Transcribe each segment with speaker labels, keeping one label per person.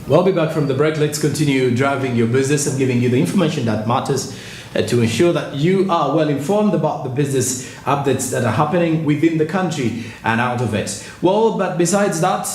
Speaker 1: We'll be back from the break. Let's continue driving your business and giving you the information that matters to ensure that you are well informed about the business updates that are happening within the country and out of it. Well, but besides that,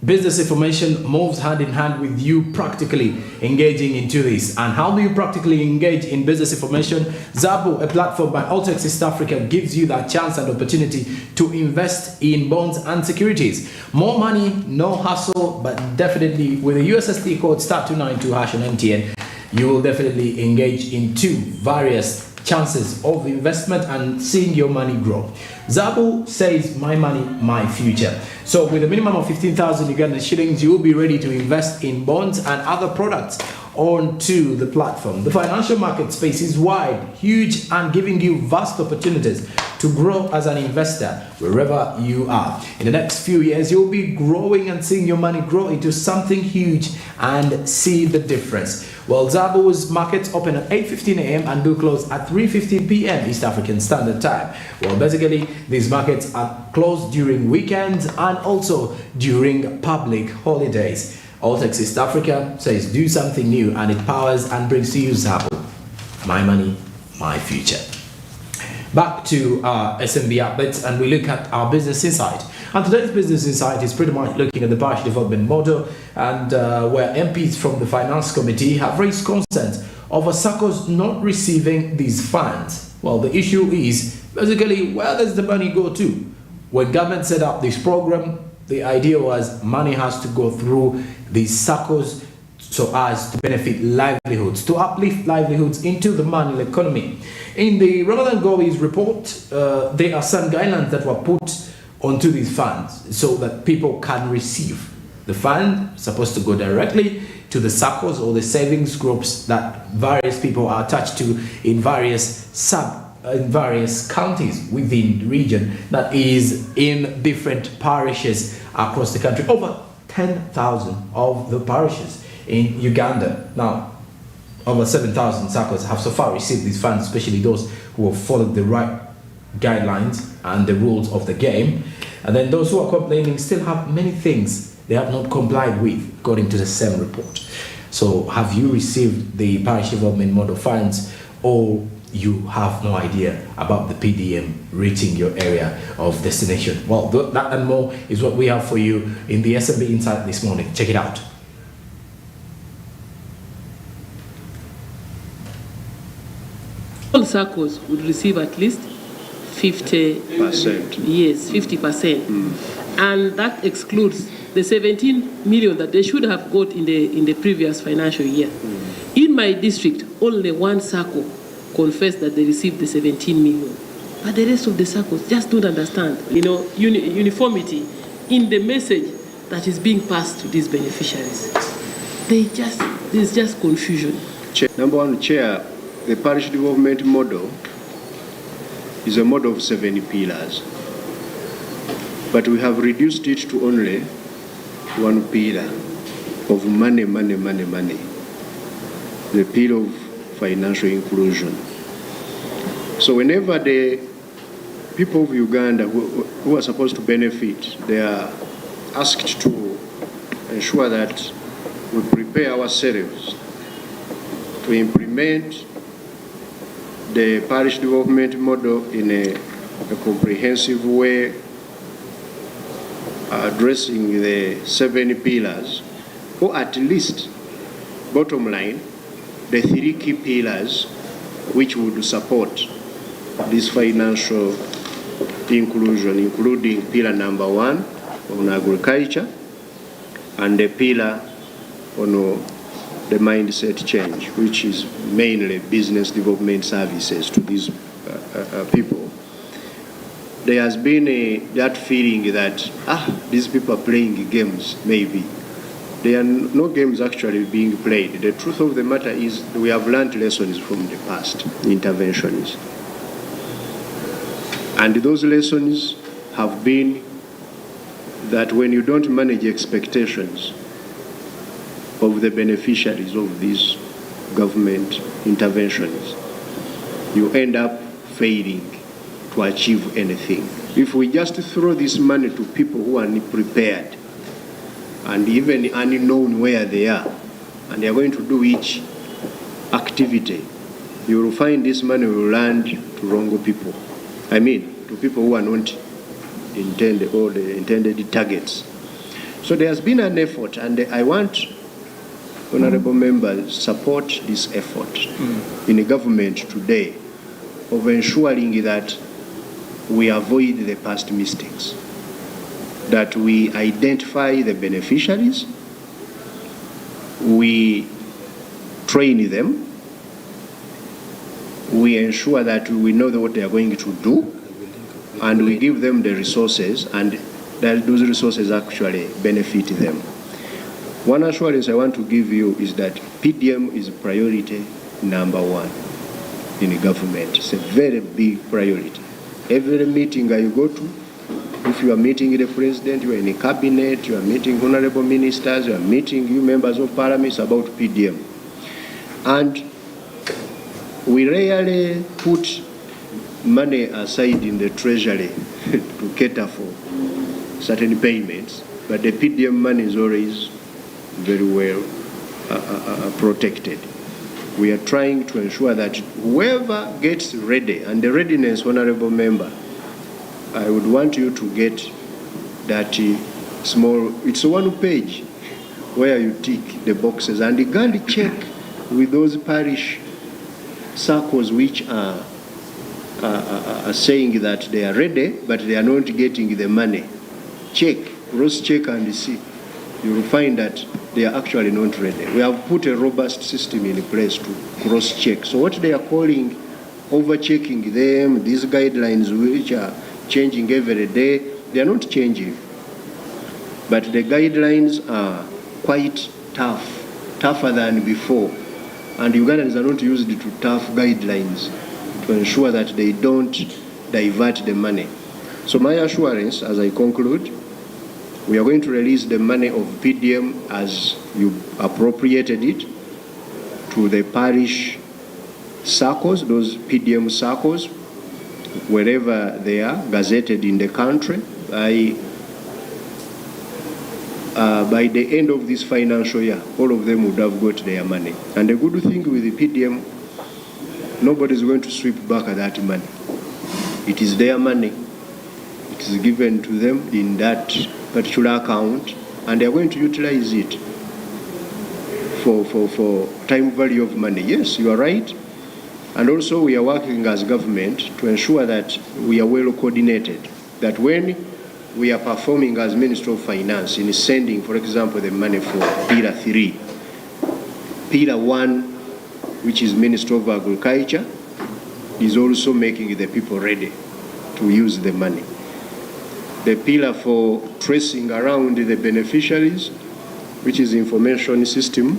Speaker 1: business information moves hand in hand with you practically engaging into this. And how do you practically engage in business information? Zabo, a platform by Altex East Africa, gives you that chance and opportunity to invest in bonds and securities. More money, no hassle, but definitely with a USSD code *292# on MTN, you will definitely engage into various chances of investment and seeing your money grow. Zabo says, my money, my future. So with a minimum of 15,000 Ugandan shillings, you will be ready to invest in bonds and other products onto the platform. The financial market space is wide, huge, and giving you vast opportunities to grow as an investor wherever you are. In the next few years, you'll be growing and seeing your money grow into something huge and see the difference. Well, Zabo's markets open at 8:15 a.m. and do close at 3:15 p.m. East African Standard Time. Well, basically, these markets are closed during weekends and also during public holidays. Altex East Africa says do something new, and it powers and brings to you Zabo. My money, my future. Back to our SMB updates, and we look at our business insight. And today's business insight is pretty much looking at the parish development model, and where MPs from the finance committee have raised concerns over SACCOs not receiving these funds. Well, the issue is basically, where does the money go to? When government set up this program, the idea was money has to go through these SACCOs so as to benefit livelihoods, to uplift livelihoods into the manual economy. In the Ramadan Gowi's report, there are some guidelines that were put onto these funds so that people can receive. The fund supposed to go directly to the SACCOs or the savings groups that various people are attached to in various counties within the region, that is in different parishes across the country. Over 10,000 of the parishes in Uganda. Now, over 7,000 SACCOs have so far received these funds, especially those who have followed the right guidelines and the rules of the game. And then those who are complaining still have many things they have not complied with, according to the same report. So have you received the parish development model funds, or you have no idea about the PDM reaching your area of destination? Well, that and more is what we have for you in the SMB Insight this morning. Check it out.
Speaker 2: All SACCOs would receive at least 50%. Yes, 50%. And that excludes the 17 million that they should have got in the previous financial year. In my district, only one SACCO confessed that they received the 17 million. But the rest of the SACCOs just don't understand, uniformity in the message that is being passed to these beneficiaries. There's just confusion.
Speaker 3: Number one, Chair, the parish development model is a model of 7 pillars, but we have reduced it to only one pillar of money, the pillar of financial inclusion. So whenever the people of Uganda who are supposed to benefit, they are asked to ensure that we prepare ourselves to implement the parish development model in a comprehensive way, addressing the 7 pillars, or at least, bottom line, the 3 key pillars which would support this financial inclusion, including pillar number 1 on agriculture and the pillar on the mindset change, which is mainly business development services to these people. There has been that feeling that, these people are playing games, maybe. There are no games actually being played. The truth of the matter is we have learned lessons from the past interventions. And those lessons have been that when you don't manage expectations of the beneficiaries of these government interventions, you end up failing to achieve anything. If we just throw this money to people who are prepared, and even unknown where they are, and they are going to do each activity, you will find this money will land to wrong people. I mean, to people who are not intended or the intended targets. So there has been an effort, and I want honorable members support this effort in the government today of ensuring that we avoid the past mistakes, that we identify the beneficiaries, we train them, we ensure that we know what they are going to do, and we give them the resources, and that those resources actually benefit them. One assurance I want to give you is that PDM is priority number one in the government. It's a very big priority. Every meeting I go to, if you are meeting the president, you are in a cabinet, you are meeting honorable ministers, you are meeting you members of parliament, it's about PDM. And we rarely put money aside in the treasury to cater for certain payments, but the PDM money is always very well protected. We are trying to ensure that whoever gets ready, and the readiness, honorable member, I would want you to get that small, it's one page where you tick the boxes, and you got to check with those parish circles which are saying that they are ready, but they are not getting the money. Check, cross-check and see. You will find that they are actually not ready. We have put a robust system in place to cross-check. So what they are calling over-checking them, these guidelines which are changing every day, they are not changing. But the guidelines are quite tough, tougher than before. And Ugandans are not used to tough guidelines to ensure that they don't divert the money. So my assurance, as I conclude, we are going to release the money of PDM as you appropriated it to the parish circles, those PDM circles, wherever they are, gazetted in the country. By the end of this financial year, all of them would have got their money. And the good thing with the PDM, nobody is going to sweep back that money. It is their money. It is given to them in that particular account, and they are going to utilize it for time value of money. Yes, you are right. And also we are working as government to ensure that we are well coordinated, that when we are performing as Minister of Finance in sending, for example, the money for Pillar 3, Pillar 1, which is Minister of Agriculture, is also making the people ready to use the money. The pillar for tracing around the beneficiaries, which is information system,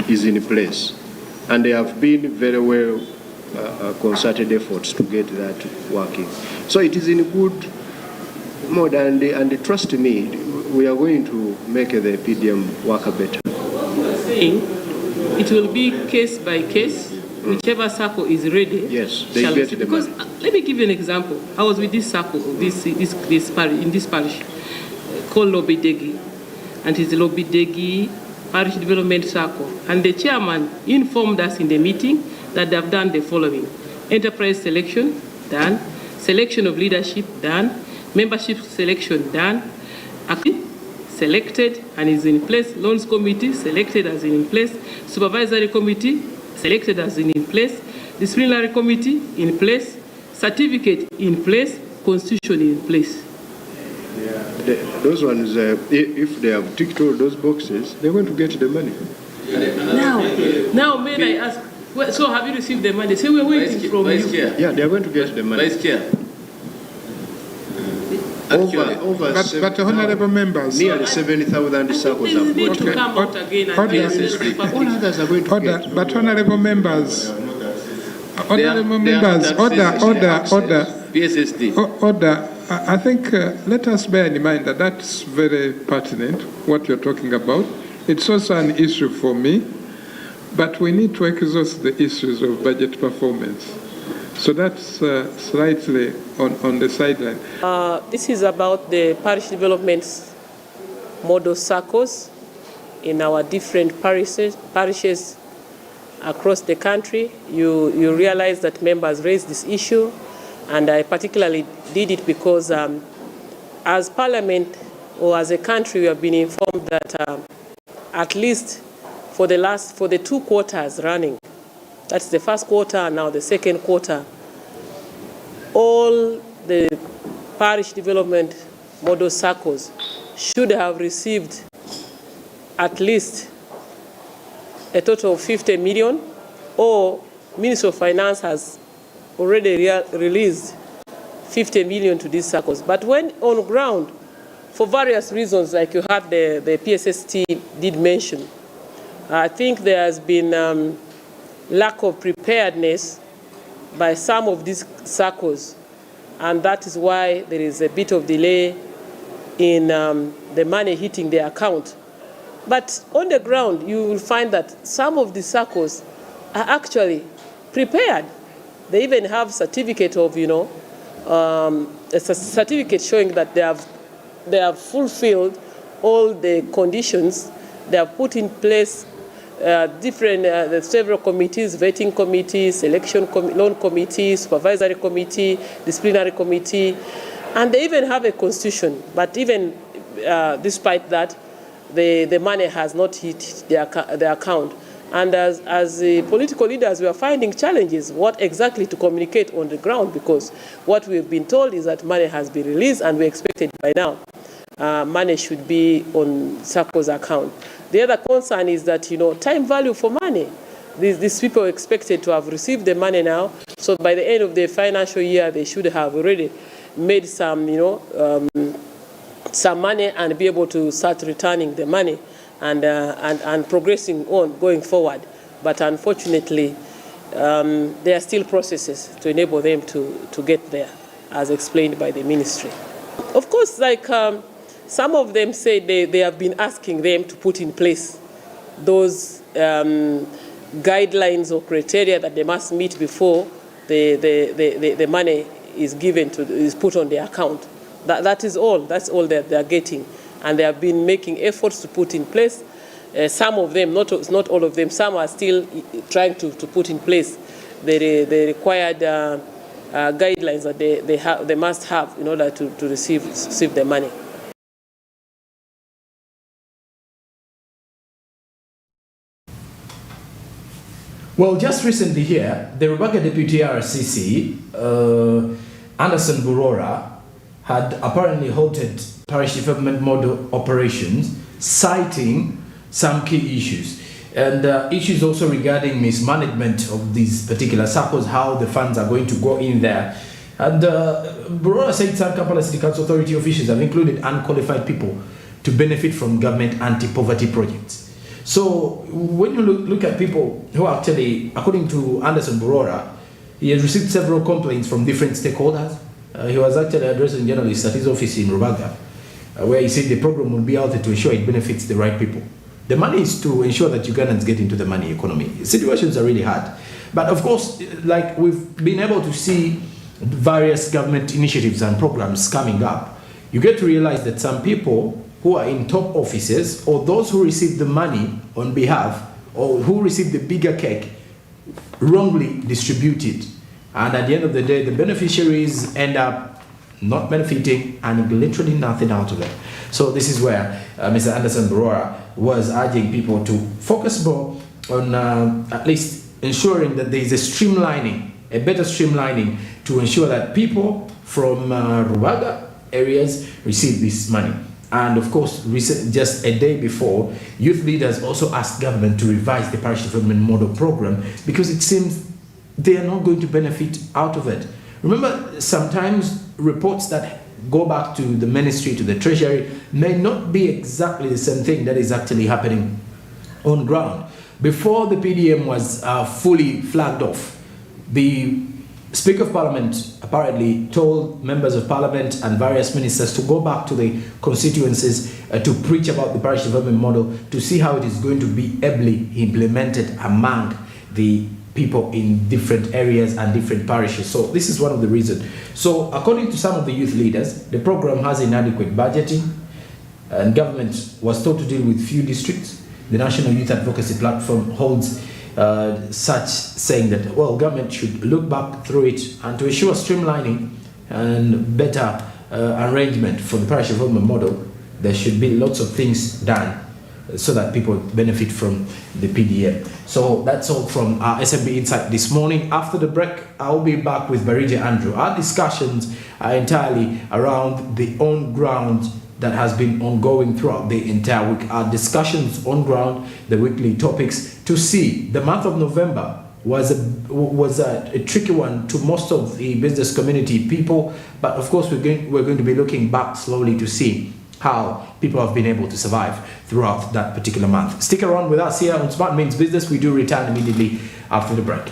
Speaker 3: is in place. And there have been very well concerted efforts to get that working. So it is in good mode, and trust me, we are going to make the PDM work better.
Speaker 2: Saying it will be case by case, whichever circle is ready.
Speaker 3: Yes, they get the money.
Speaker 2: Let me give you an example. I was with this circle, this parish, in this parish, called Lobidegi, and it's the Lobidegi Parish Development Circle. And the chairman informed us in the meeting that they have done the following: enterprise selection, done; selection of leadership, done; membership selection, done; selected and is in place; loans committee selected as in place; supervisory committee selected as in place; disciplinary committee in place; certificate in place; constitution in place.
Speaker 3: Those ones, if they have ticked all those boxes, they're going to get the money.
Speaker 2: Now, may I ask, well, so have you received the money? Say we're waiting from you.
Speaker 3: Yeah, they're going to get the money.
Speaker 4: Vice Chair.
Speaker 3: But
Speaker 5: honorable members,
Speaker 3: nearly 70,000 circles have
Speaker 2: Need
Speaker 3: got
Speaker 2: to come out again and
Speaker 3: all others are going to get.
Speaker 5: but honorable members, order. I think let us bear in mind that that's very pertinent, what you're talking about. It's also an issue for me, but we need to exhaust the issues of budget performance. So that's slightly on the sideline.
Speaker 2: This is about the parish development model circles in our different parishes across the country. You realize that members raised this issue, and I particularly did it because as Parliament or as a country, we have been informed that at least for the 2 quarters running, that's the first quarter and now the second quarter, all the parish development model circles should have received at least a total of 50 million, or Ministry of Finance has already released 50 million to these circles. But when on ground, for various reasons, like you had the PSST did mention, I think there has been lack of preparedness by some of these circles, and that is why there is a bit of delay in the money hitting their account. But on the ground, you will find that some of the circles are actually prepared. They even have certificate of, a certificate showing that they have fulfilled all the conditions. They have put in place several committees, vetting committees, selection loan committee, supervisory committee, disciplinary committee, and they even have a constitution. But even despite that, the money has not hit their account. And as the political leaders, we are finding challenges what exactly to communicate on the ground, because what we've been told is that money has been released and we expected by now money should be on SACCO's account. The other concern is that, time value for money. These people are expected to have received the money now, so by the end of the financial year, they should have already made some, some money and be able to start returning the money and progressing on going forward. But unfortunately, there are still processes to enable them to get there, as explained by the ministry. Of course, like some of them say they have been asking them to put in place those guidelines or criteria that they must meet before the money is put on their account. That is all. That's all that they are getting, and they have been making efforts to put in place. Some of them, not all of them, some are still trying to put in place the required guidelines that they must have in order to receive the money.
Speaker 1: Well, just recently here, the Rubaga Deputy RCC, Anderson Burora, had apparently halted parish development model operations, citing some key issues. And issues also regarding mismanagement of these particular circles, how the funds are going to go in there. And Burora said some Kampala City Council authority officials have included unqualified people to benefit from government anti-poverty projects. So when you look at people who actually, according to Anderson Burora, he has received several complaints from different stakeholders. He was actually addressing journalists at his office in Rubaga, where he said the program will be out there to ensure it benefits the right people. The money is to ensure that Ugandans get into the money economy. Situations are really hard. But of course, like we've been able to see various government initiatives and programs coming up, you get to realize that some people who are in top offices, or those who receive the money on behalf, or who receive the bigger cake, wrongly distributed. And at the end of the day, the beneficiaries end up not benefiting and literally nothing out of it. So this is where Mr. Anderson Burora was urging people to focus more on at least ensuring that there is a better streamlining to ensure that people from Rubaga areas receive this money. And of course, just a day before, youth leaders also asked government to revise the parish development model program because it seems they are not going to benefit out of it. Remember, sometimes reports that go back to the ministry, to the treasury, may not be exactly the same thing that is actually happening on ground. Before the PDM was fully flagged off, the Speaker of Parliament apparently told members of Parliament and various ministers to go back to the constituencies to preach about the parish development model to see how it is going to be ably implemented among the people in different areas and different parishes. So this is one of the reasons. So according to some of the youth leaders, the program has inadequate budgeting. and government was told to deal with few districts. The National Youth Advocacy Platform holds such saying that, well, government should look back through it and to ensure streamlining and better arrangement for the parish development model, there should be lots of things done so that people benefit from the PDM. So that's all from our SMB Insight this morning. After the break, I'll be back with Barija Andrew. Our discussions are entirely around the on-ground that has been ongoing throughout the entire week. Our discussions on ground, the weekly topics, to see the month of November was a tricky one to most of the business community people, but of course we're going to be looking back slowly to see how people have been able to survive throughout that particular month. Stick around with us here on Smart Means Business. We do return immediately after the break.